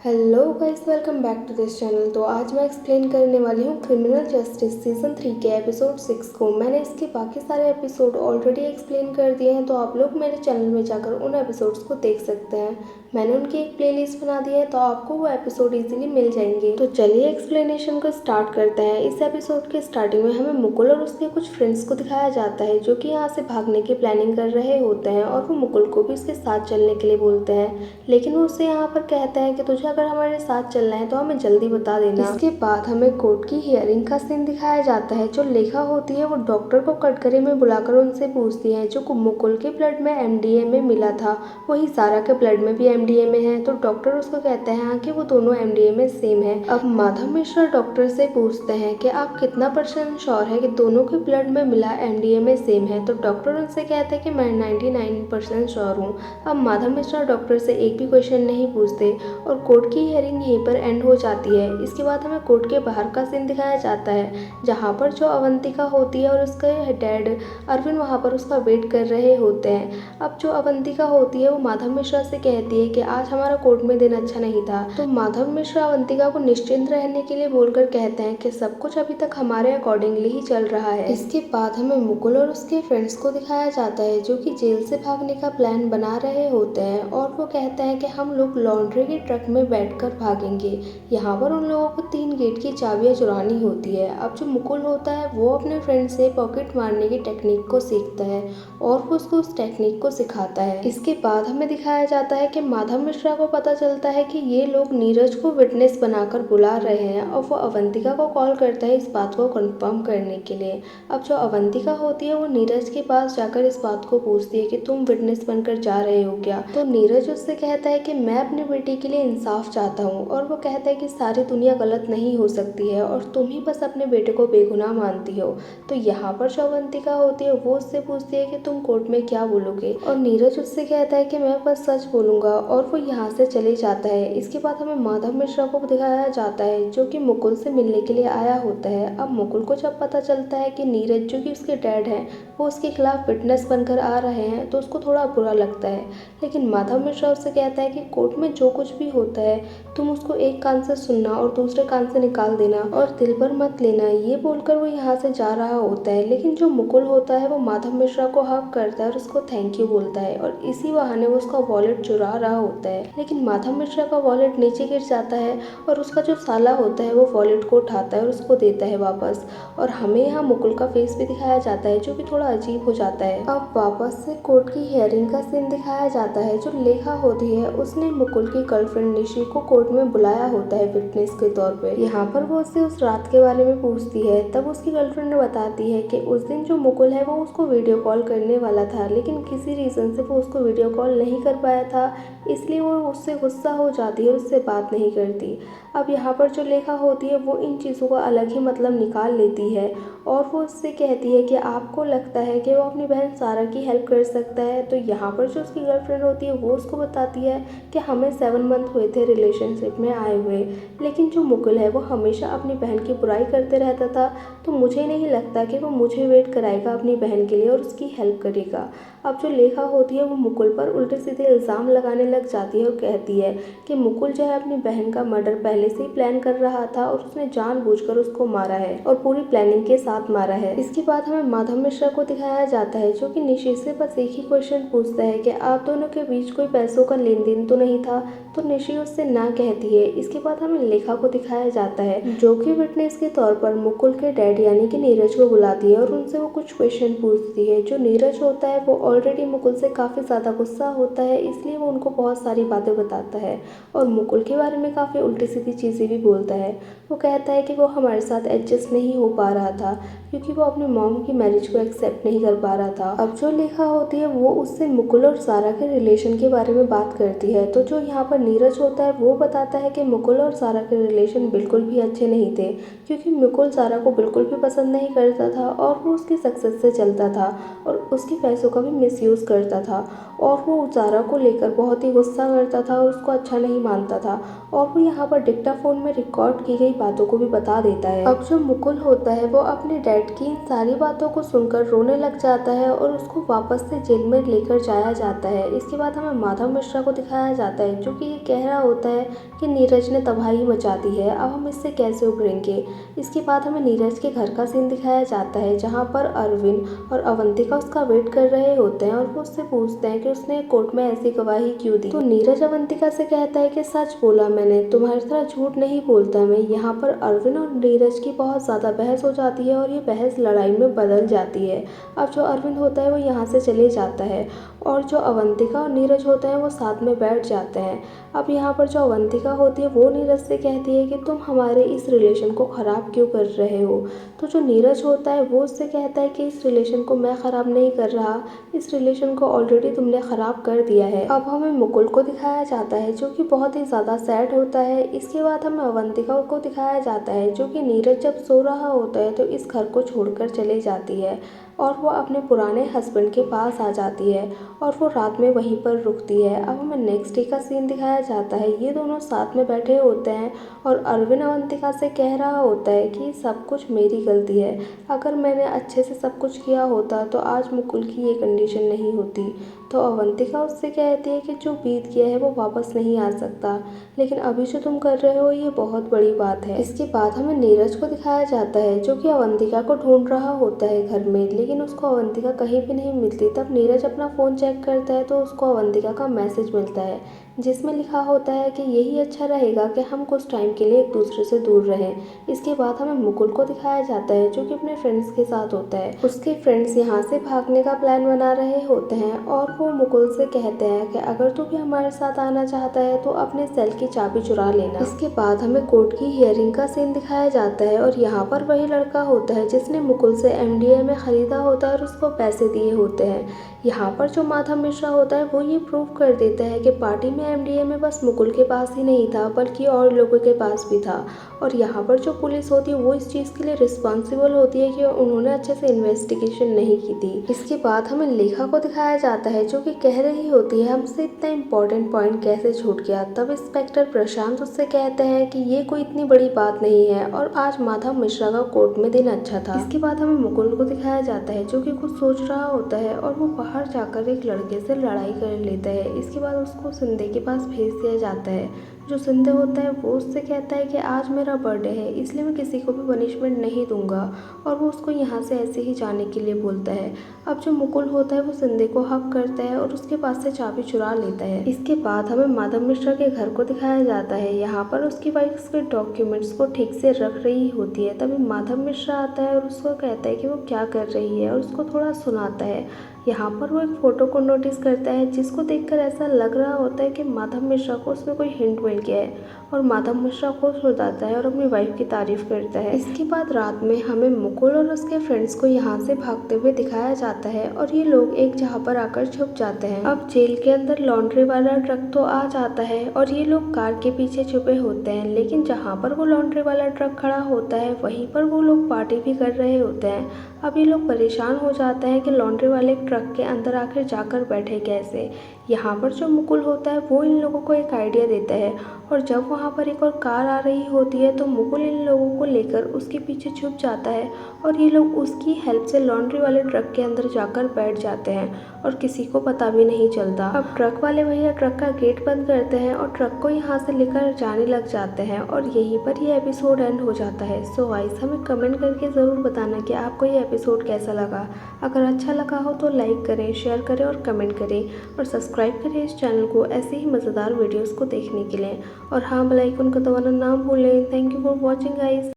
Hello guys, welcome back to this channel. तो आज मैं एक्सप्लेन करने वाली हूँ क्रिमिनल जस्टिस सीज़न 3 के एपिसोड 6 को। मैंने इसके बाकी सारे एपिसोड ऑलरेडी एक्सप्लेन कर दिए हैं, तो आप लोग मेरे चैनल में जाकर उन एपिसोड्स को देख सकते हैं। मैंने उनकी एक प्लेलिस्ट बना दी है, तो आपको वो एपिसोड इजीली मिल जाएंगे। तो चलिए एक्सप्लेनेशन को स्टार्ट करते हैं। इस एपिसोड के स्टार्टिंग में हमें मुकुल और उसके कुछ फ्रेंड्स को दिखाया जाता है, जो कि यहाँ से भागने की प्लानिंग कर रहे होते हैं, और वो मुकुल को भी उसके साथ चलने के लिए बोलते हैं। लेकिन वो उससे यहाँ पर कहते हैं कि तुझे अगर हमारे साथ चलना है तो हमें जल्दी बता देना। इसके बाद हमें कोर्ट की हियरिंग का सीन दिखाया जाता है। जो लेखा होती है वो डॉक्टर को कटघरे में बुलाकर उनसे पूछती है, जो मुकुल के ब्लड में एमडीएमए मिला था वही सारा के ब्लड में भी एमडीएमए है। तो डॉक्टर उसको कहते हैं कि वो दोनों एमडीएमए सेम है। अब माधव मिश्रा डॉक्टर से पूछते हैं कि आप कितना % श्योर है कि दोनों के ब्लड में मिला एमडीएमए सेम है। तो डॉक्टर उनसे कहते हैं कि मैं 99% श्योर हूँ। अब माधव मिश्रा डॉक्टर से एक भी क्वेश्चन नहीं पूछते और कोर्ट की हियरिंग यहीं पर एंड हो जाती है। इसके बाद हमें कोर्ट के बाहर का सीन दिखाया जाता है, जहाँ पर जो अवंतिका होती है और उसके डैड अरविंद वहाँ पर उसका वेट कर रहे होते हैं। अब जो अवंतिका होती है वो माधव मिश्रा से कहती है कि आज हमारा कोर्ट में दिन अच्छा नहीं था। तो माधव मिश्रा अवंतिका को निश्चिंत रहने के लिए बोलकर कहते हैं कि सब कुछ अभी तक हमारे अकॉर्डिंगली ही चल रहा है। इसके बाद हमें मुकुल और उसके फ्रेंड्स को दिखाया जाता है, जो कि जेल से भागने का प्लान बना रहे होते हैं, और वो कहते हैं कि हम लोग लॉन्ड्री के ट्रक में बैठकर भागेंगे। यहाँ पर उन लोगों को 3 गेट की चाबियां चुरानी होती है। अब जो मुकुल होता है वो अपने फ्रेंड से पॉकेट मारने की टेक्निक को सीखता है और वो उसको उस टेक्निक को सिखाता है। इसके बाद हमें दिखाया जाता है कि माधव मिश्रा को पता चलता है कि ये लोग नीरज को विटनेस बनाकर बुला रहे हैं, और वो अवंतिका को कॉल करता है इस बात को कंफर्म करने के लिए। अब जो अवंतिका होती है वो नीरज के पास जाकर इस बात को पूछती है कि तुम विटनेस बनकर जा रहे हो क्या। तो नीरज उससे कहता है कि मैं अपनी बेटी के लिए इंसाफ चाहता हूँ, और वो कहता है कि सारी दुनिया गलत नहीं हो सकती है और तुम ही बस अपने बेटे को बेगुनाह मानती हो। तो यहाँ पर जो अवंतिका होती है वो उससे पूछती है कि तुम कोर्ट में क्या बोलोगे, और नीरज उससे कहता है कि मैं बस सच बोलूंगा, और वो यहाँ से चले जाता है। इसके बाद हमें माधव मिश्रा को दिखाया जाता है, जो कि मुकुल से मिलने के लिए आया होता है। अब मुकुल को जब पता चलता है कि नीरज जो कि उसके डैड हैं वो उसके खिलाफ विटनेस बनकर आ रहे हैं, तो उसको थोड़ा बुरा लगता है। लेकिन माधव मिश्रा उससे कहता है कि कोर्ट में जो कुछ भी होता है तुम उसको एक कान से सुनना और दूसरे कान से निकाल देना और दिल पर मत लेना। ये बोलकर वो यहाँ से जा रहा होता है। लेकिन जो मुकुल होता है वो माधव मिश्रा को हक करता है और उसको थैंक यू बोलता है, और इसी बहाने वो उसका वॉलेट चुरा रहा होता है। लेकिन माधव मिश्रा का वॉलेट नीचे गिर जाता है और उसका जो साला होता है वो वॉलेट को उठाता है और उसको देता है वापस। और हमें यहाँ मुकुल का फेस भी दिखाया जाता है, जो कि थोड़ा अजीब हो जाता है। अब वापस से कोर्ट की हियरिंग का सीन दिखाया जाता है। जो लेखा होती है उसने मुकुल की गर्लफ्रेंड निशी को कोर्ट में बुलाया होता है विटनेस के तौर पे। यहाँ पर वो उससे उस रात के बारे में पूछती है। तब उसकी गर्लफ्रेंड बताती है कि उस दिन जो मुकुल है वो उसको वीडियो कॉल करने वाला था, लेकिन किसी रीज़न से वो उसको वीडियो कॉल नहीं कर पाया था, इसलिए वो उससे गुस्सा हो जाती है और उससे बात नहीं करती। अब यहाँ पर जो लेखा होती है वो इन चीज़ों का अलग ही मतलब निकाल लेती है, और वो उससे कहती है कि आपको लगता है कि वो अपनी बहन सारा की हेल्प कर सकता है। तो यहाँ पर जो उसकी गर्लफ्रेंड होती है वो उसको बताती है कि हमें 7 मंथ हुए थे रिलेशनशिप में आए हुए, लेकिन जो मुकुल है वो हमेशा अपनी बहन की बुराई करते रहता था, तो मुझे नहीं लगता कि वो मुझे वेट कराएगा अपनी बहन के लिए और उसकी हेल्प करेगा। अब जो लेखा होती है वो मुकुल पर उल्टे सीधे इल्ज़ाम लगाने लग जाती है और कहती है कि मुकुल जो है अपनी बहन का मर्डर पहले से ही प्लान कर रहा था और उसने जानबूझकर उसको मारा है और पूरी प्लानिंग के साथ मारा है। इसके बाद हमें माधव मिश्रा को दिखाया जाता है, जो कि निशी से बस एक ही क्वेश्चन पूछता है कि आप दोनों के बीच कोई पैसों का लेन देन तो नहीं था। तो निशी उससे ना कहती है। इसके बाद हमें लेखा को दिखाया जाता है, जो कि विटनेस के तौर पर मुकुल के डैड यानी कि नीरज को बुलाती है और उनसे वो कुछ क्वेश्चन पूछती है। जो नीरज होता है वो ऑलरेडी मुकुल से काफ़ी ज़्यादा गुस्सा होता है, इसलिए वो उनको बहुत सारी बातें बताता है और मुकुल के बारे में काफ़ी उल्टी सीधी चीज़ें भी बोलता है। वो कहता है कि वो हमारे साथ एडजस्ट नहीं हो पा रहा था क्योंकि वो अपनी मॉम की मैरिज को एक्सेप्ट नहीं कर पा रहा था। अब जो लेखा होती है वो उससे मुकुल और सारा के रिलेशन के बारे में बात करती है। तो जो यहाँ पर नीरज होता है वो बताता है कि मुकुल और सारा के रिलेशन बिल्कुल भी अच्छे नहीं थे, क्योंकि मुकुल सारा को बिल्कुल भी पसंद नहीं करता था और वो उसकी सक्सेस से चलता था और उसके पैसों का भी मिसयूज़ करता था, और वो सारा को लेकर बहुत ही गुस्सा करता था और उसको अच्छा नहीं मानता था। और वो यहाँ पर डिक्टाफोन में रिकॉर्ड की गई बातों को भी बता देता है। अब जो मुकुल होता है वो अपने डैड की इन सारी बातों को सुनकर रोने लग जाता है और उसको वापस से जेल में लेकर जाया जाता है। इसके बाद हमें माधव मिश्रा को दिखाया जाता है जो कि ये कह रहा होता है कि नीरज ने तबाही मचा दी है, अब हम इससे कैसे उभरेंगे। इसके बाद हमें नीरज के घर का सीन दिखाया जाता है जहाँ पर अरविंद और अवंतिका उसका वेट कर रहे होते हैं और वो उससे पूछते हैं कि उसने कोर्ट में ऐसी गवाही क्यों दी। तो नीरज अवंतिका से कहता है कि सच बोला मैंने, तुम्हारी तरह झूठ नहीं बोलता मैं। यहाँ पर अरविंद और नीरज की बहुत ज़्यादा बहस हो जाती है और ये बहस लड़ाई में बदल जाती है। अब जो अरविंद होता है वो यहाँ से चले जाता है और जो अवंतिका और नीरज होते हैं वो साथ में बैठ जाते हैं। अब यहाँ पर जो अवंतिका होती है वो नीरज से कहती है कि तुम हमारे इस रिलेशन को ख़राब क्यों कर रहे हो। तो जो नीरज होता है वो उससे कहता है कि इस रिलेशन को मैं ख़राब नहीं कर रहा, इस रिलेशन को ऑलरेडी तुमने ख़राब कर दिया है। अब हमें मुकुल को दिखाया जाता है जो कि बहुत ही ज़्यादा सैड होता है। इसके बाद हमें अवंतिका को दिखाया जाता है जो कि नीरज जब सो रहा होता है तो इस घर को छोड़कर चले जाती है और वो अपने पुराने हस्बैंड के पास आ जाती है और वो रात में वहीं पर रुकती है। अब हमें नेक्स्ट डे का सीन दिखाया जाता है, ये दोनों साथ में बैठे होते हैं और अरविंद अवंतिका से कह रहा होता है कि सब कुछ मेरी गलती है, अगर मैंने अच्छे से सब कुछ किया होता तो आज मुकुल की ये कंडीशन नहीं होती। तो अवंतिका उससे कहती है कि जो बीत गया है वो वापस नहीं आ सकता, लेकिन अभी जो तुम कर रहे हो ये बहुत बड़ी बात है। इसके बाद हमें नीरज को दिखाया जाता है जो कि अवंतिका को ढूंढ रहा होता है घर में, लेकिन उसको अवंतिका कहीं भी नहीं मिलती। तब नीरज अपना फ़ोन चेक करता है तो उसको अवंतिका का मैसेज मिलता है जिसमें लिखा होता है कि यही अच्छा रहेगा कि हम कुछ टाइम के लिए एक दूसरे से दूर रहें। इसके बाद हमें मुकुल को दिखाया जाता है जो कि अपने फ्रेंड्स के साथ होता है। उसके फ्रेंड्स यहाँ से भागने का प्लान बना रहे होते हैं और वो मुकुल से कहते हैं कि अगर तू भी हमारे साथ आना चाहता है तो अपने सेल की चाबी चुरा लेना। इसके बाद हमें कोर्ट की हियरिंग का सीन दिखाया जाता है और यहाँ पर वही लड़का होता है जिसने मुकुल से MDA में ख़रीदा होता है और उसको पैसे दिए होते हैं। यहाँ पर जो माधव मिश्रा होता है वो ये प्रूव कर देता है कि पार्टी में MDA में बस मुकुल के पास ही नहीं था बल्कि और लोगों के पास भी था। और यहाँ पर जो पुलिस होती है वो इस चीज़ के लिए रिस्पॉन्सिबल होती है कि उन्होंने अच्छे से इन्वेस्टिगेशन नहीं की थी। इसके बाद हमें लेखा को दिखाया जाता है जो कि कह रही होती है हमसे इतना इम्पोर्टेंट पॉइंट कैसे छूट गया। तब इंस्पेक्टर प्रशांत उससे कहते हैं कि ये कोई इतनी बड़ी बात नहीं है और आज माधव मिश्रा का कोर्ट में दिन अच्छा था। इसके बाद हमें मुकुल को दिखाया जाता है जो कि कुछ सोच रहा होता है और वो बाहर जाकर एक लड़के से लड़ाई कर लेता है। इसके बाद उसको संदे के पास भेज दिया जाता है। जो संदे होता है वो उससे कहता है कि आज मेरा बर्थडे है इसलिए मैं किसी को भी पनिशमेंट नहीं दूंगा और वो उसको यहाँ से ऐसे ही जाने के लिए बोलता है। अब जो मुकुल होता है वो संदे को हक करता है और उसके पास से चाबी चुरा लेता है। इसके बाद हमें माधव मिश्रा के घर को दिखाया जाता है। यहाँ पर उसकी वाइफ उसके डॉक्यूमेंट्स को ठीक से रख रही होती है। तभी माधव मिश्रा आता है और उसको कहता है कि वो क्या कर रही है और उसको थोड़ा सुनाता है। यहाँ पर वो एक फ़ोटो को नोटिस करता है जिसको देखकर ऐसा लग रहा होता है कि माधव मिश्रा को उसमें कोई हिंट मिल गया है और माधव मिश्रा खुश हो जाता है और अपनी वाइफ की तारीफ करता है। इसके बाद रात में हमें मुकुल और उसके फ्रेंड्स को यहाँ से भागते हुए दिखाया जाता है और ये लोग एक जगह पर आकर छुप जाते हैं। अब जेल के अंदर लॉन्ड्री वाला ट्रक तो आ जाता है और ये लोग कार के पीछे छुपे होते हैं, लेकिन जहाँ पर वो लॉन्ड्री वाला ट्रक खड़ा होता है वहीं पर वो लोग पार्टी भी कर रहे होते हैं। अब ये लोग परेशान हो जाते हैं कि लॉन्ड्री वाले ट्रक के अंदर आखिर जाकर बैठे कैसे। यहाँ पर जो मुकुल होता है वो इन लोगों को एक आइडिया देता है और जब वहाँ पर एक और कार आ रही होती है तो मुकुल इन लोगों को लेकर उसके पीछे छुप जाता है और ये लोग उसकी हेल्प से लॉन्ड्री वाले ट्रक के अंदर जाकर बैठ जाते हैं और किसी को पता भी नहीं चलता। अब ट्रक वाले भैया ट्रक का गेट बंद करते हैं और ट्रक को यहाँ से लेकर जाने लग जाते हैं और यहीं पर ये एपिसोड एंड हो जाता है। सो गाइस हमें कमेंट करके ज़रूर बताना कि आपको ये एपिसोड कैसा लगा। अगर अच्छा लगा हो तो लाइक करें, शेयर करें और कमेंट करें और सब्सक्राइब करें इस चैनल को ऐसे ही मज़ेदार वीडियोज़ को देखने के लिए। और हाँ, बेल आइकन को दबाना ना भूलें। Thank you for watching guys.